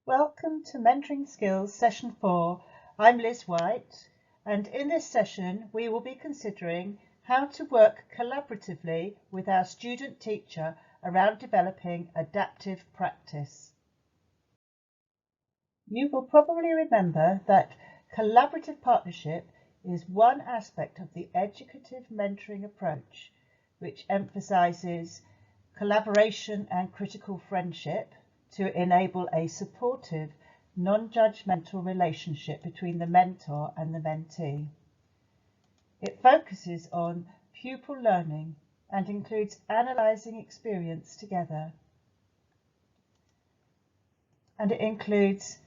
Welcome to Mentoring Skills Session 4. I'm Liz White, and in this session we will be considering how to work collaboratively with our student teacher around developing adaptive practice. You will probably remember that collaborative partnership is one aspect of the educative mentoring approach, which emphasises collaboration and critical friendship to enable a supportive, non-judgmental relationship between the mentor and the mentee. It focuses on pupil learning and includes analysing experience together. And it includes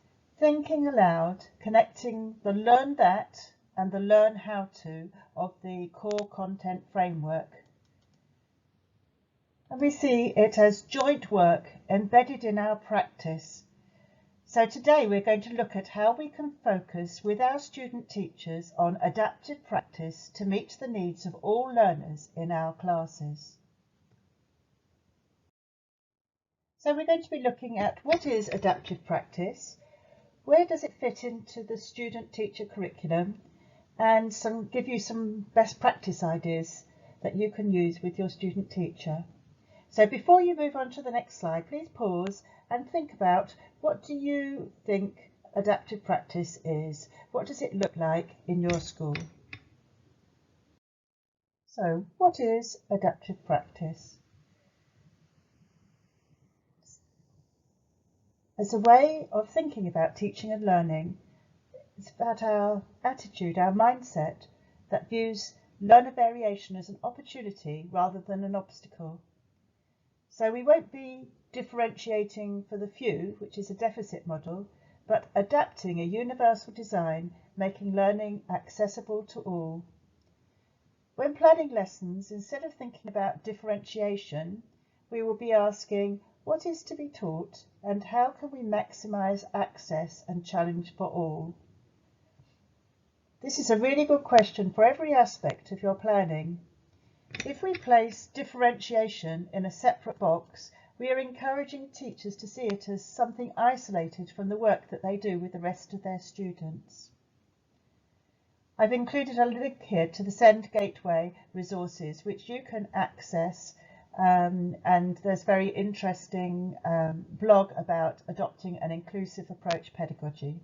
thinking aloud, connecting the learn that and the learn how to of the core content framework. And we see it as joint work embedded in our practice. So today we're going to look at how we can focus with our student teachers on adaptive practice to meet the needs of all learners in our classes. So we're going to be looking at what is adaptive practice, where does it fit into the student teacher curriculum, and give you some best practice ideas that you can use with your student teacher. So before you move on to the next slide, please pause and think about, what do you think adaptive practice is? What does it look like in your school? So what is adaptive practice? As a way of thinking about teaching and learning, it's about our attitude, our mindset that views learner variation as an opportunity rather than an obstacle. So we won't be differentiating for the few, which is a deficit model, but adapting a universal design, making learning accessible to all. When planning lessons, instead of thinking about differentiation, we will be asking what is to be taught and how can we maximise access and challenge for all. This is a really good question for every aspect of your planning. If we place differentiation in a separate box, we are encouraging teachers to see it as something isolated from the work that they do with the rest of their students. I've included a link here to the Send Gateway resources, which you can access, and there's very interesting blog about adopting an inclusive approach pedagogy.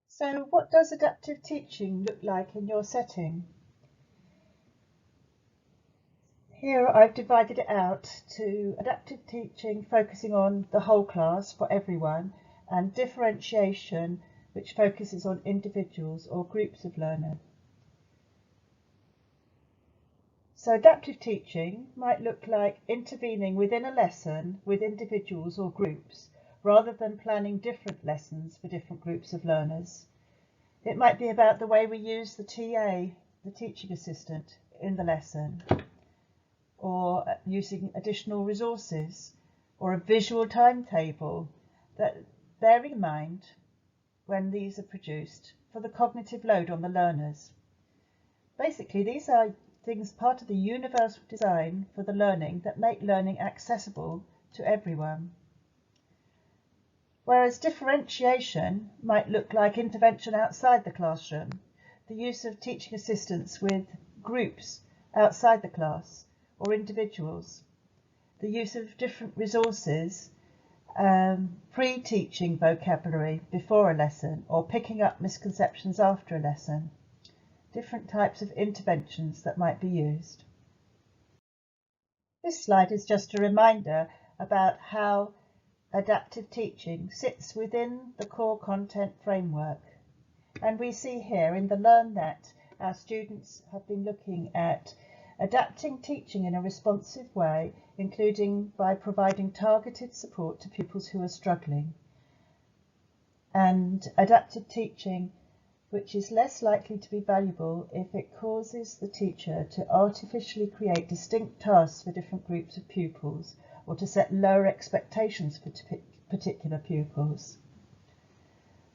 So what does adaptive teaching look like in your setting? Here I've divided it out to adaptive teaching focusing on the whole class for everyone, and differentiation which focuses on individuals or groups of learners. So adaptive teaching might look like intervening within a lesson with individuals or groups rather than planning different lessons for different groups of learners. It might be about the way we use the TA, the teaching assistant, in the lesson, or using additional resources, or a visual timetable, that bearing in mind when these are produced for the cognitive load on the learners. Basically, these are things part of the universal design for the learning that make learning accessible to everyone. Whereas differentiation might look like intervention outside the classroom, the use of teaching assistants with groups outside the class, or individuals, the use of different resources, pre-teaching vocabulary before a lesson, or picking up misconceptions after a lesson, different types of interventions that might be used. This slide is just a reminder about how adaptive teaching sits within the core content framework. And we see here in the Learn That, our students have been looking at adapting teaching in a responsive way, including by providing targeted support to pupils who are struggling, and adaptive teaching which is less likely to be valuable if it causes the teacher to artificially create distinct tasks for different groups of pupils, or to set lower expectations for particular pupils.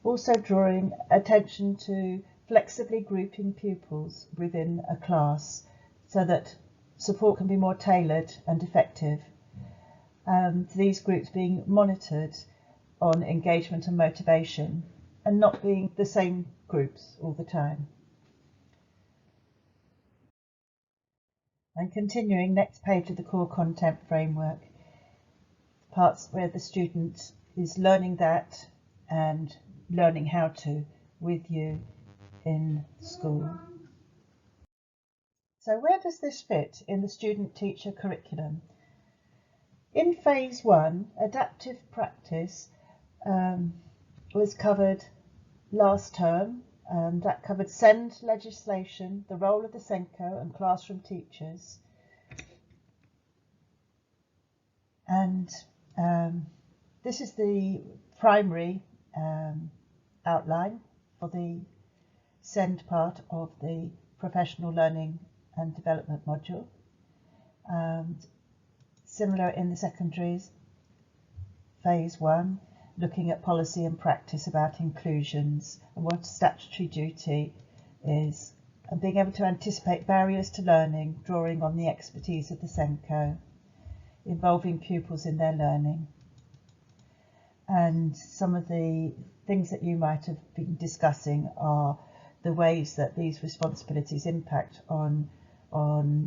Also drawing attention to flexibly grouping pupils within a class, so that support can be more tailored and effective. these groups being monitored on engagement and motivation and not being the same groups all the time. And continuing, next page of the core content framework, parts where the student is learning that and learning how to with you in school. So where does this fit in the student-teacher curriculum? In phase 1, adaptive practice was covered last term. That covered SEND legislation, the role of the SENCO and classroom teachers. And this is the primary outline for the SEND part of the professional learning and development module. Similar in the secondaries, phase 1, looking at policy and practice about inclusions and what statutory duty is, and being able to anticipate barriers to learning, drawing on the expertise of the SENCO, involving pupils in their learning. And some of the things that you might have been discussing are the ways that these responsibilities impact on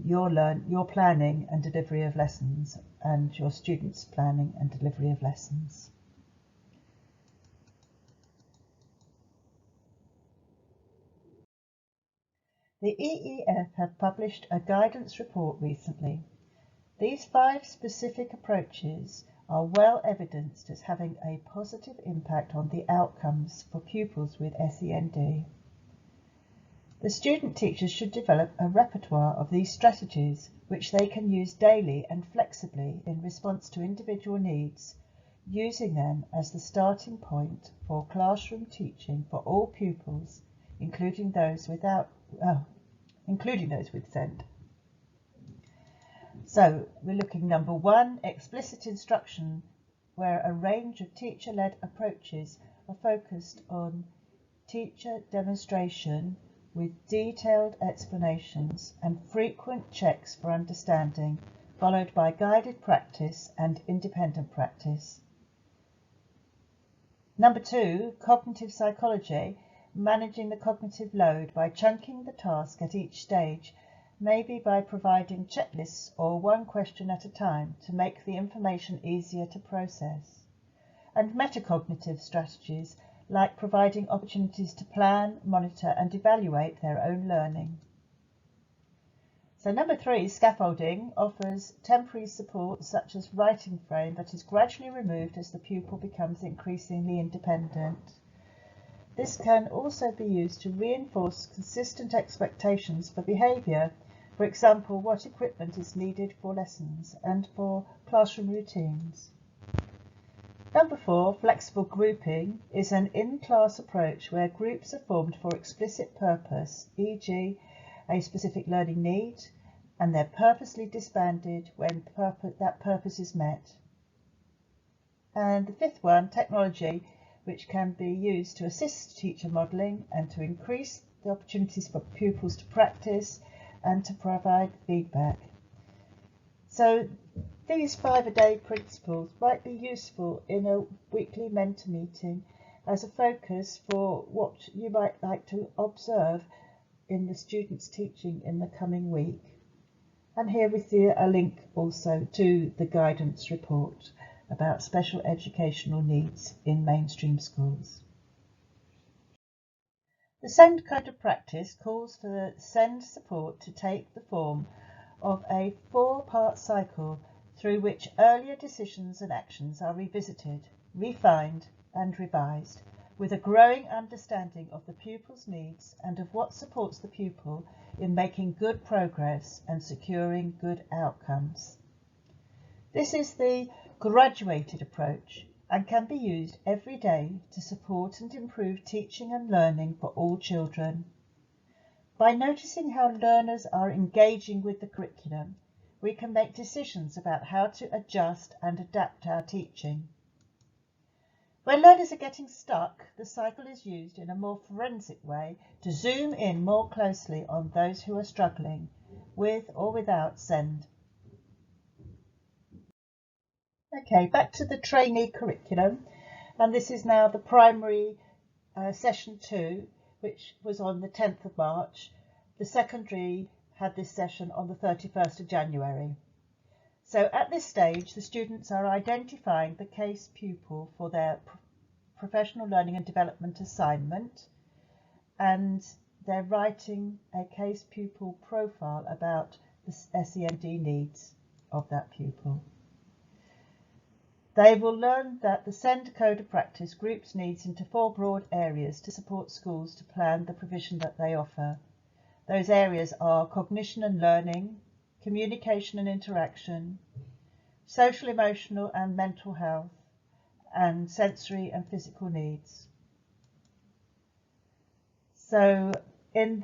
your planning and delivery of lessons and your students' planning and delivery of lessons. The EEF have published a guidance report recently. These 5 specific approaches are well evidenced as having a positive impact on the outcomes for pupils with SEND. The student teachers should develop a repertoire of these strategies which they can use daily and flexibly in response to individual needs, using them as the starting point for classroom teaching for all pupils, including those with SEND. So we're looking number 1, explicit instruction, where a range of teacher-led approaches are focused on teacher demonstration with detailed explanations and frequent checks for understanding, followed by guided practice and independent practice. Number 2, cognitive psychology, managing the cognitive load by chunking the task at each stage, maybe by providing checklists or one question at a time to make the information easier to process. And metacognitive strategies, like providing opportunities to plan, monitor and evaluate their own learning. So number 3, scaffolding, offers temporary support such as writing frame that is gradually removed as the pupil becomes increasingly independent. This can also be used to reinforce consistent expectations for behaviour, for example, what equipment is needed for lessons and for classroom routines. Number 4, flexible grouping, is an in-class approach where groups are formed for explicit purpose, e.g. a specific learning need, and they're purposely disbanded when that purpose is met. And the 5th one, technology, which can be used to assist teacher modelling and to increase the opportunities for pupils to practice and to provide feedback. So these 5-a-day principles might be useful in a weekly mentor meeting as a focus for what you might like to observe in the students' teaching in the coming week. And here we see a link also to the guidance report about special educational needs in mainstream schools. The SEND Code of Practice calls for the SEND support to take the form of a 4-part cycle through which earlier decisions and actions are revisited, refined and revised, with a growing understanding of the pupil's needs and of what supports the pupil in making good progress and securing good outcomes. This is the graduated approach and can be used every day to support and improve teaching and learning for all children. By noticing how learners are engaging with the curriculum, we can make decisions about how to adjust and adapt our teaching. When learners are getting stuck, the cycle is used in a more forensic way to zoom in more closely on those who are struggling, with or without SEND. Okay, back to the trainee curriculum, and this is now the primary session 2, which was on the 10th of March. The secondary had this session on the 31st of January. So at this stage, the students are identifying the case pupil for their professional learning and development assignment, and they're writing a case pupil profile about the SEND needs of that pupil. They will learn that the SEND Code of Practice groups needs into 4 broad areas to support schools to plan the provision that they offer. Those areas are cognition and learning, communication and interaction, social, emotional and mental health, and sensory and physical needs. So in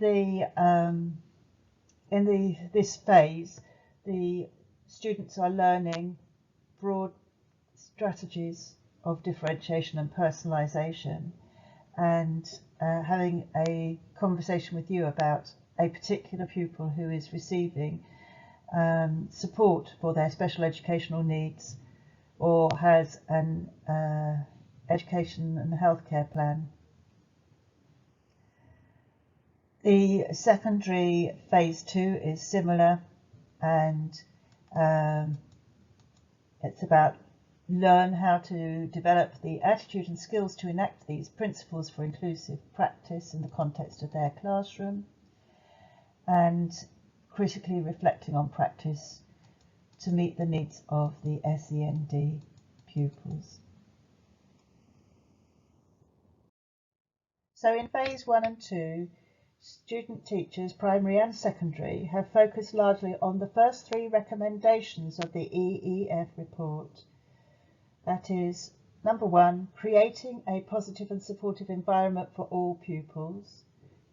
this phase, the students are learning broad strategies of differentiation and personalisation, and having a conversation with you about a particular pupil who is receiving support for their special educational needs or has an education and healthcare plan. The secondary phase 2 is similar, and it's about learn how to develop the attitude and skills to enact these principles for inclusive practice in the context of their classroom, and critically reflecting on practice to meet the needs of the SEND pupils. So in phase 1 and 2, student teachers, primary and secondary, have focused largely on the first 3 recommendations of the EEF report. That is, number 1, creating a positive and supportive environment for all pupils.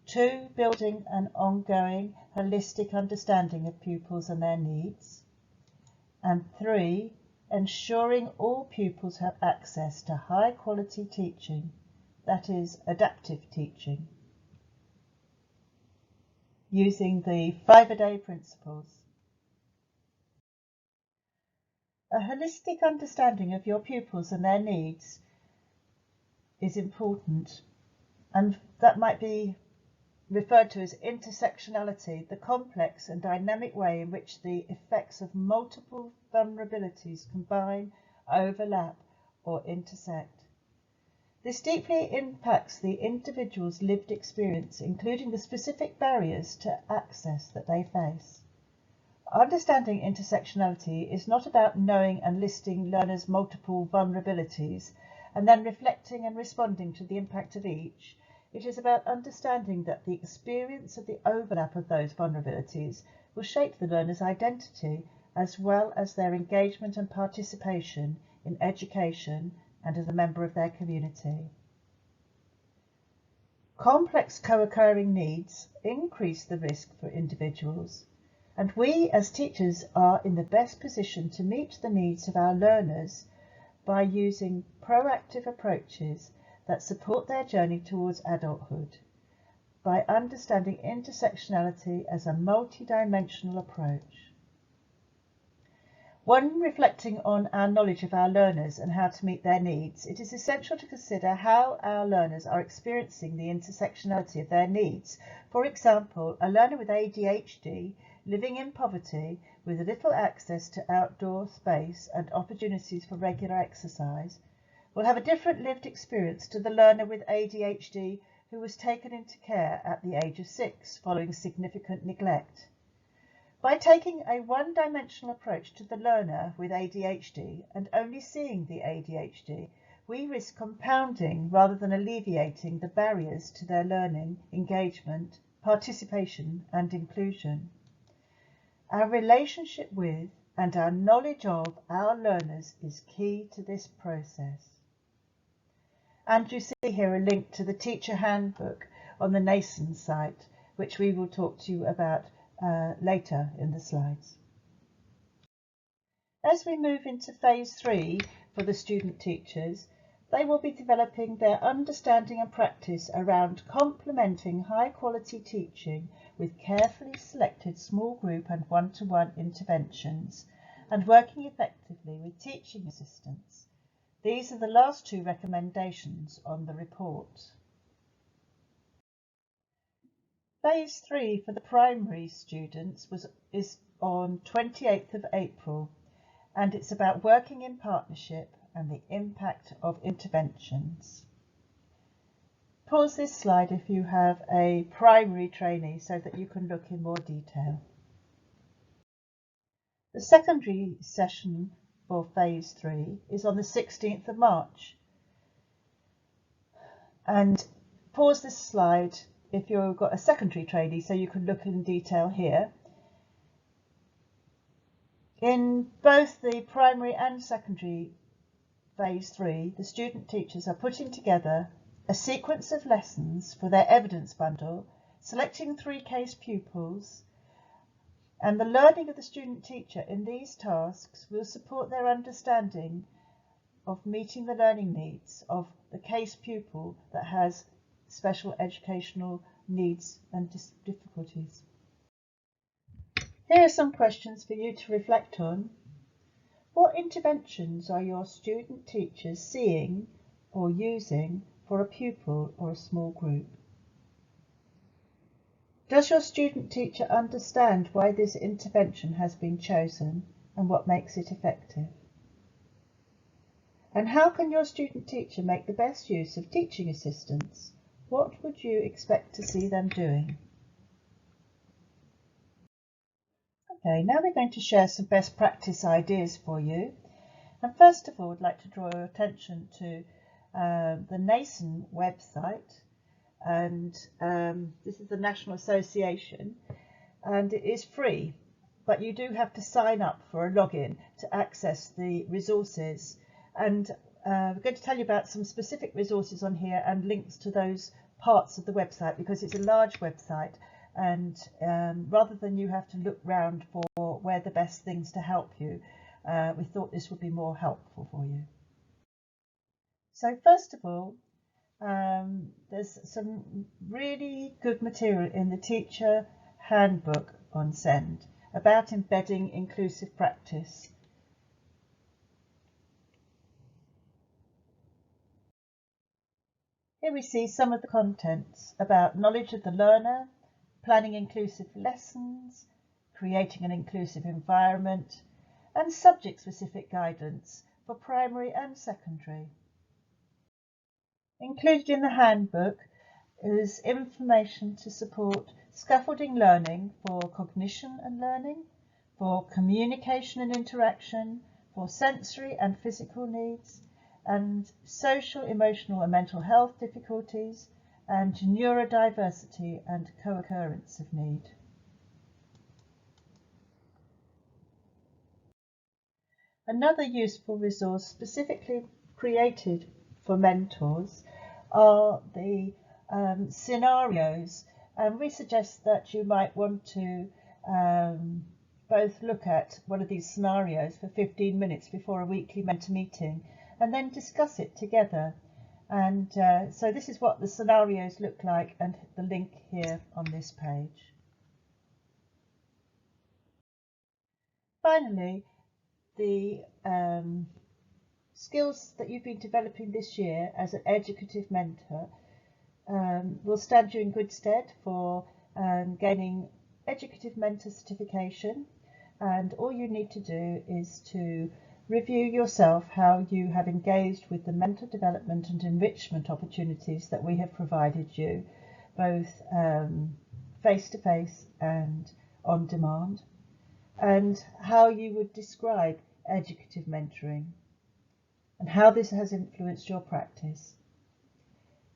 2, building an ongoing holistic understanding of pupils and their needs. And 3, ensuring all pupils have access to high quality teaching, that is, adaptive teaching, using the 5-a-day principles. A holistic understanding of your pupils and their needs is important, and that might be referred to as intersectionality, the complex and dynamic way in which the effects of multiple vulnerabilities combine, overlap, or intersect. This deeply impacts the individual's lived experience, including the specific barriers to access that they face. Understanding intersectionality is not about knowing and listing learners' multiple vulnerabilities and then reflecting and responding to the impact of each. It is about understanding that the experience of the overlap of those vulnerabilities will shape the learner's identity as well as their engagement and participation in education and as a member of their community. Complex co-occurring needs increase the risk for individuals, and we as teachers are in the best position to meet the needs of our learners by using proactive approaches that support their journey towards adulthood, by understanding intersectionality as a multidimensional approach. When reflecting on our knowledge of our learners and how to meet their needs, it is essential to consider how our learners are experiencing the intersectionality of their needs. For example, a learner with ADHD living in poverty with little access to outdoor space and opportunities for regular exercise will have a different lived experience to the learner with ADHD who was taken into care at the age of 6 following significant neglect. By taking a one-dimensional approach to the learner with ADHD and only seeing the ADHD, we risk compounding rather than alleviating the barriers to their learning, engagement, participation and inclusion. Our relationship with and our knowledge of our learners is key to this process. And you see here a link to the teacher handbook on the NASEN site, which we will talk to you about later in the slides. As we move into phase 3 for the student teachers, they will be developing their understanding and practice around complementing high quality teaching with carefully selected small group and one-to-one interventions and working effectively with teaching assistants. These are the last two recommendations on the report. Phase 3 for the primary students is on 28th of April, and it's about working in partnership and the impact of interventions. Pause this slide if you have a primary trainee so that you can look in more detail. The secondary session for Phase 3 is on the 16th of March. And pause this slide if you've got a secondary trainee so you can look in detail here. In both the primary and secondary Phase 3, the student teachers are putting together a sequence of lessons for their evidence bundle, selecting 3 case pupils, and the learning of the student teacher in these tasks will support their understanding of meeting the learning needs of the case pupil that has special educational needs and difficulties. Here are some questions for you to reflect on. What interventions are your student teachers seeing or using for a pupil or a small group? Does your student teacher understand why this intervention has been chosen and what makes it effective? And how can your student teacher make the best use of teaching assistants? What would you expect to see them doing? Okay, now we're going to share some best practice ideas for you. And first of all, I'd like to draw your attention to the NASON website, and this is the National Association, and it is free, but you do have to sign up for a login to access the resources. And we're going to tell you about some specific resources on here and links to those parts of the website because it's a large website, and rather than you have to look round for where the best things to help you, we thought this would be more helpful for you. So first of all, there's some really good material in the teacher handbook on SEND about embedding inclusive practice. Here we see some of the contents about knowledge of the learner, planning inclusive lessons, creating an inclusive environment, and subject-specific guidance for primary and secondary. Included in the handbook is information to support scaffolding learning for cognition and learning, for communication and interaction, for sensory and physical needs, and social, emotional and mental health difficulties, and neurodiversity and co-occurrence of need. Another useful resource specifically created for mentors are the scenarios, and we suggest that you might want to both look at one of these scenarios for 15 minutes before a weekly mentor meeting and then discuss it together. And so this is what the scenarios look like, and the link here on this page. Finally, the skills that you've been developing this year as an educative mentor will stand you in good stead for gaining educative mentor certification, and all you need to do is to review yourself how you have engaged with the mentor development and enrichment opportunities that we have provided you, both face-to-face and on demand, and how you would describe educative mentoring and how this has influenced your practice.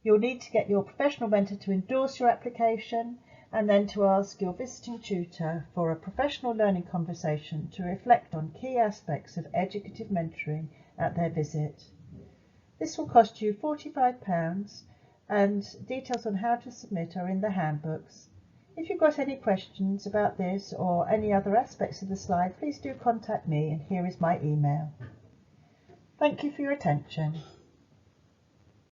You'll need to get your professional mentor to endorse your application and then to ask your visiting tutor for a professional learning conversation to reflect on key aspects of educative mentoring at their visit. This will cost you £45, and details on how to submit are in the handbooks. If you've got any questions about this or any other aspects of the slide, please do contact me, and here is my email. Thank you for your attention.